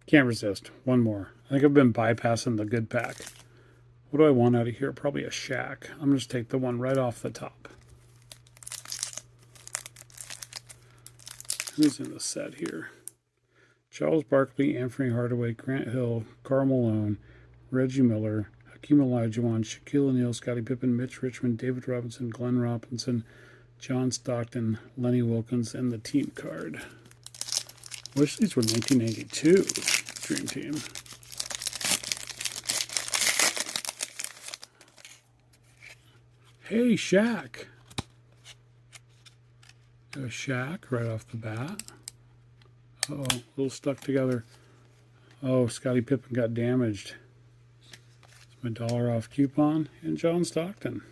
Can't resist. One more. I think I've been bypassing the good pack. What do I want out of here? Probably a Shack. I'm going to just take the one right off the top. Who's in the set here? Charles Barkley, Anthony Hardaway, Grant Hill, Karl Malone, Reggie Miller, Hakeem Olajuwon, Shaquille O'Neal, Scottie Pippen, Mitch Richmond, David Robinson, Glenn Robinson, John Stockton, Lenny Wilkins, and the team card. Wish these were 1992 Dream Team. Hey, Shaq. A Shaq right off the bat. Uh-oh, a little stuck together. Oh, Scottie Pippen got damaged. It's my $1 off coupon and John Stockton.